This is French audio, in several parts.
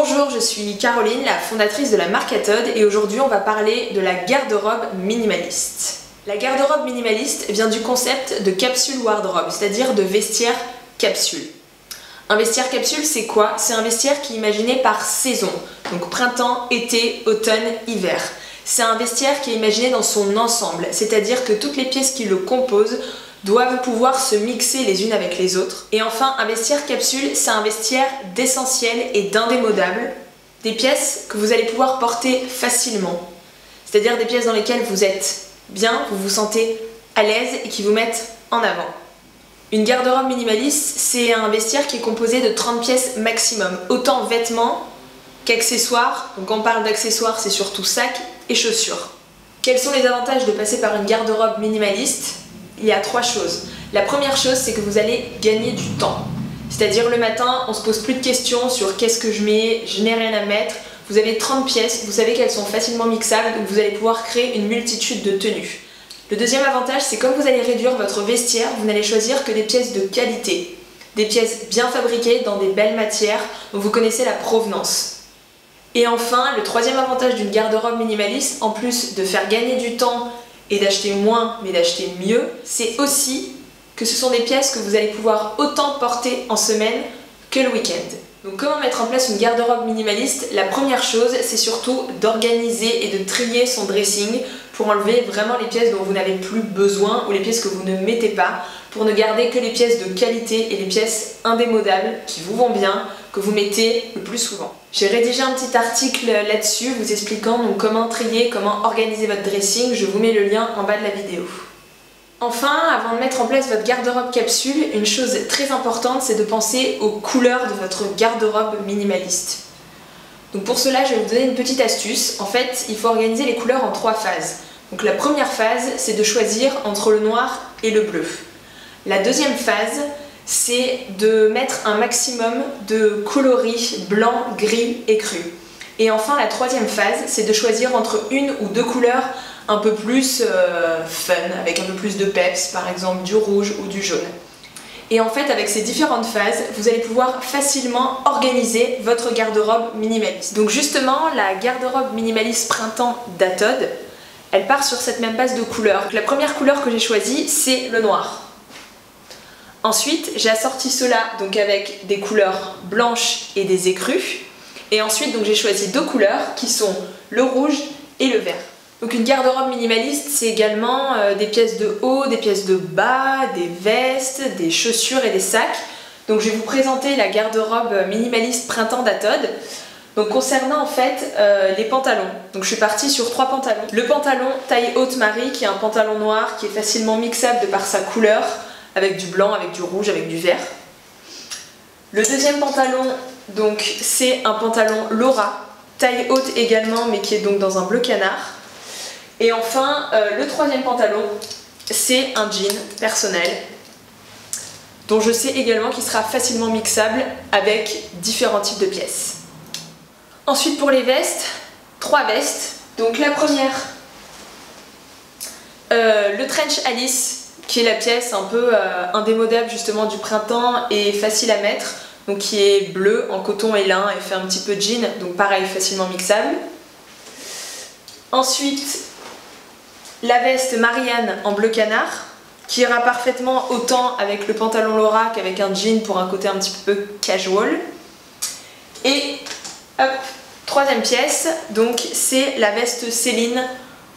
Bonjour, je suis Caroline, la fondatrice de la marque Atod, et aujourd'hui on va parler de la garde-robe minimaliste. La garde-robe minimaliste vient du concept de capsule wardrobe, c'est-à-dire de vestiaire capsule. Un vestiaire capsule, c'est quoi? C'est un vestiaire qui est imaginé par saison, donc printemps, été, automne, hiver. C'est un vestiaire qui est imaginé dans son ensemble, c'est-à-dire que toutes les pièces qui le composent doivent pouvoir se mixer les unes avec les autres. Et enfin, un vestiaire capsule, c'est un vestiaire d'essentiel et d'indémodable, des pièces que vous allez pouvoir porter facilement, c'est-à-dire des pièces dans lesquelles vous êtes bien, vous vous sentez à l'aise et qui vous mettent en avant. Une garde-robe minimaliste, c'est un vestiaire qui est composé de 30 pièces maximum, autant vêtements qu'accessoires. Donc quand on parle d'accessoires, c'est surtout sacs et chaussures. Quels sont les avantages de passer par une garde-robe minimaliste? Il y a 3 choses. La première chose, c'est que vous allez gagner du temps. C'est-à-dire le matin, on se pose plus de questions sur qu'est-ce que je mets, je n'ai rien à mettre. Vous avez 30 pièces, vous savez qu'elles sont facilement mixables, donc vous allez pouvoir créer une multitude de tenues. Le deuxième avantage, c'est comme vous allez réduire votre vestiaire, vous n'allez choisir que des pièces de qualité. Des pièces bien fabriquées dans des belles matières, dont vous connaissez la provenance. Et enfin, le troisième avantage d'une garde-robe minimaliste, en plus de faire gagner du temps et d'acheter moins mais d'acheter mieux, c'est aussi que ce sont des pièces que vous allez pouvoir autant porter en semaine que le week-end. Donc comment mettre en place une garde-robe minimaliste? La première chose, c'est surtout d'organiser et de trier son dressing pour enlever vraiment les pièces dont vous n'avez plus besoin ou les pièces que vous ne mettez pas, pour ne garder que les pièces de qualité et les pièces indémodables qui vous vont bien, que vous mettez le plus souvent. J'ai rédigé un petit article là-dessus vous expliquant donc comment trier, comment organiser votre dressing. Je vous mets le lien en bas de la vidéo. Enfin, avant de mettre en place votre garde-robe capsule, une chose très importante, c'est de penser aux couleurs de votre garde-robe minimaliste. Donc pour cela, je vais vous donner une petite astuce. En fait, il faut organiser les couleurs en 3 phases. Donc la première phase, c'est de choisir entre le noir et le bleu. La deuxième phase, c'est de mettre un maximum de coloris blanc, gris et cru. Et enfin, la troisième phase, c'est de choisir entre une ou 2 couleurs un peu plus fun, avec un peu plus de peps, par exemple du rouge ou du jaune. Et en fait, avec ces différentes phases, vous allez pouvoir facilement organiser votre garde-robe minimaliste. Donc justement, la garde-robe minimaliste printemps d'Atod, elle part sur cette même base de couleurs. La première couleur que j'ai choisie, c'est le noir. Ensuite, j'ai assorti cela donc avec des couleurs blanches et des écrus. Et ensuite, donc j'ai choisi 2 couleurs qui sont le rouge et le vert. Donc une garde-robe minimaliste, c'est également des pièces de haut, des pièces de bas, des vestes, des chaussures et des sacs. Donc je vais vous présenter la garde-robe minimaliste printemps d'Atod. Donc concernant en fait les pantalons, donc je suis partie sur 3 pantalons. Le pantalon taille haute Marie, qui est un pantalon noir qui est facilement mixable de par sa couleur, avec du blanc, avec du rouge, avec du vert. Le deuxième pantalon, donc c'est un pantalon Laura, taille haute également, mais qui est donc dans un bleu canard. Et enfin, le troisième pantalon, c'est un jean personnel, dont je sais également qu'il sera facilement mixable avec différents types de pièces. Ensuite pour les vestes, 3 vestes. Donc la première, le trench Alice, qui est la pièce un peu indémodable justement du printemps et facile à mettre, donc qui est bleu en coton et lin et fait un petit peu jean, donc pareil facilement mixable. Ensuite la veste Marianne en bleu canard, qui ira parfaitement autant avec le pantalon Laura qu'avec un jean pour un côté un petit peu casual. Et hop, troisième pièce, donc c'est la veste Céline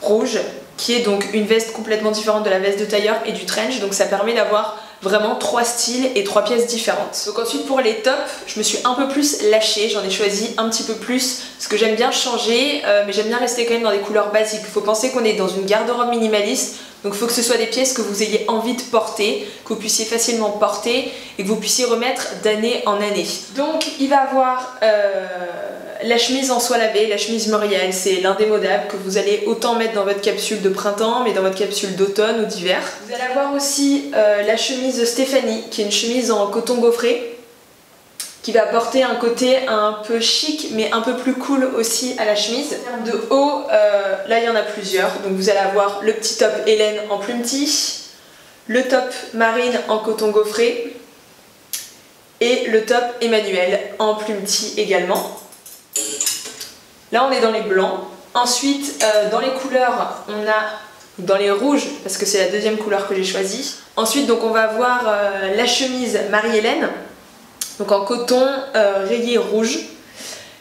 rouge, qui est donc une veste complètement différente de la veste de tailleur et du trench, donc ça permet d'avoir vraiment 3 styles et 3 pièces différentes. Donc ensuite pour les tops, je me suis un peu plus lâchée, j'en ai choisi un petit peu plus parce que j'aime bien changer, mais j'aime bien rester quand même dans des couleurs basiques. Il faut penser qu'on est dans une garde-robe minimaliste, donc il faut que ce soit des pièces que vous ayez envie de porter, que vous puissiez facilement porter et que vous puissiez remettre d'année en année. Donc il va avoir la chemise en soie lavée, la chemise Muriel, c'est l'indémodable que vous allez autant mettre dans votre capsule de printemps mais dans votre capsule d'automne ou d'hiver. Vous allez avoir aussi la chemise Stéphanie, qui est une chemise en coton gaufré, qui va apporter un côté un peu chic mais un peu plus cool aussi à la chemise. En termes de haut, là il y en a plusieurs, donc vous allez avoir le petit top Hélène en plume tige, le top Marine en coton gaufré et le top Emmanuel en plume tige également. Là on est dans les blancs. Ensuite dans les couleurs on a dans les rouges parce que c'est la deuxième couleur que j'ai choisie. Ensuite donc on va avoir la chemise Marie-Hélène, donc en coton rayé rouge.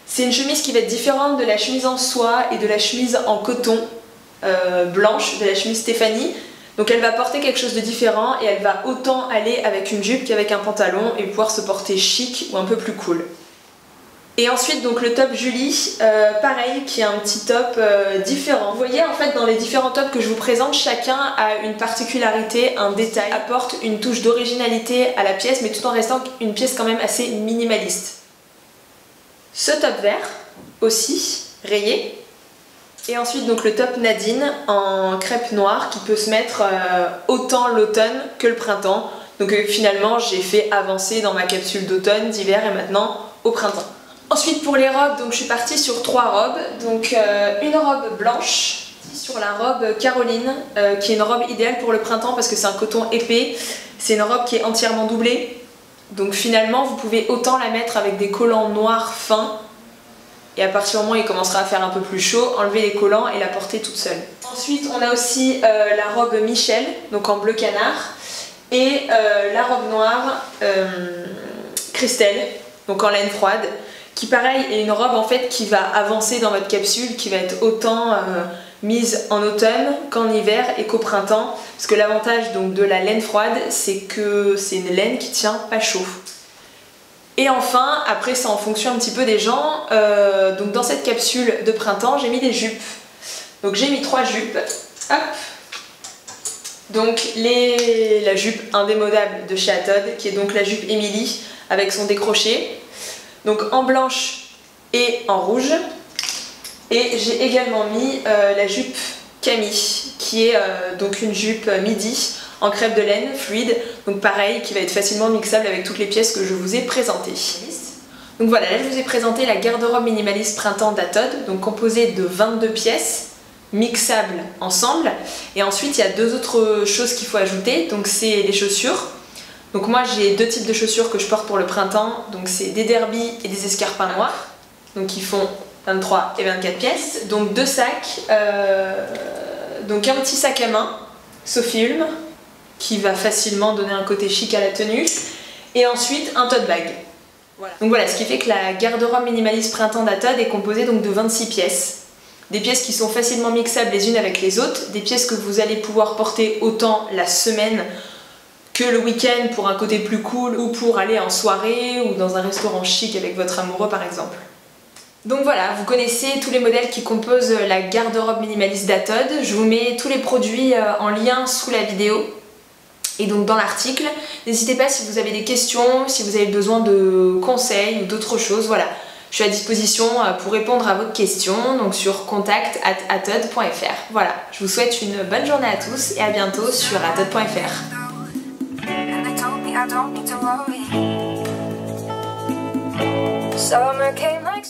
C'est une chemise qui va être différente de la chemise en soie et de la chemise en coton blanche, de la chemise Stéphanie. Donc elle va porter quelque chose de différent et elle va autant aller avec une jupe qu'avec un pantalon et pouvoir se porter chic ou un peu plus cool. Et ensuite donc le top Julie, pareil, qui est un petit top différent. Vous voyez en fait dans les différents tops que je vous présente, chacun a une particularité, un détail, apporte une touche d'originalité à la pièce mais tout en restant une pièce quand même assez minimaliste. Ce top vert aussi, rayé. Et ensuite donc le top Nadine en crêpe noire qui peut se mettre autant l'automne que le printemps. Donc finalement j'ai fait avancer dans ma capsule d'automne, d'hiver et maintenant au printemps. Ensuite pour les robes, donc je suis partie sur 3 robes. Donc une robe blanche, sur la robe Caroline qui est une robe idéale pour le printemps parce que c'est un coton épais. C'est une robe qui est entièrement doublée. Donc finalement vous pouvez autant la mettre avec des collants noirs fins. Et à partir du moment où il commencera à faire un peu plus chaud, enlever les collants et la porter toute seule. Ensuite on a aussi la robe Michel, donc en bleu canard, et la robe noire Christelle, donc en laine froide, qui pareil est une robe en fait qui va avancer dans votre capsule, qui va être autant mise en automne qu'en hiver et qu'au printemps, parce que l'avantage donc de la laine froide c'est que c'est une laine qui tient pas chaud. Et enfin, après c'est en fonction un petit peu des gens, donc dans cette capsule de printemps j'ai mis des jupes. Donc j'ai mis 3 jupes. Hop. Donc la jupe indémodable de chez Atod, qui est donc la jupe Emily avec son décroché. Donc en blanche et en rouge. Et j'ai également mis la jupe Camille, qui est donc une jupe midi en crêpe de laine fluide, donc pareil, qui va être facilement mixable avec toutes les pièces que je vous ai présentées. Donc voilà, là je vous ai présenté la garde-robe minimaliste printemps d'Atod, donc composée de 22 pièces mixables ensemble. Et ensuite il y a 2 autres choses qu'il faut ajouter, donc c'est les chaussures. Donc moi j'ai 2 types de chaussures que je porte pour le printemps, donc c'est des derbies et des escarpins noirs, donc qui font 23 et 24 pièces. Donc 2 sacs, donc un petit sac à main, Sophie Ulm, qui va facilement donner un côté chic à la tenue, et ensuite un tote bag. Voilà. Donc voilà, ce qui fait que la garde-robe minimaliste printemps d'Atod est composée donc de 26 pièces. Des pièces qui sont facilement mixables les unes avec les autres, des pièces que vous allez pouvoir porter autant la semaine que le week-end pour un côté plus cool, ou pour aller en soirée ou dans un restaurant chic avec votre amoureux par exemple. Donc voilà, vous connaissez tous les modèles qui composent la garde-robe minimaliste d'Atod. Je vous mets tous les produits en lien sous la vidéo et donc dans l'article. N'hésitez pas si vous avez des questions, si vous avez besoin de conseils ou d'autres choses, voilà. Je suis à disposition pour répondre à vos questions, donc sur contact@atod.fr. Voilà, je vous souhaite une bonne journée à tous et à bientôt sur atod.fr. Summer came like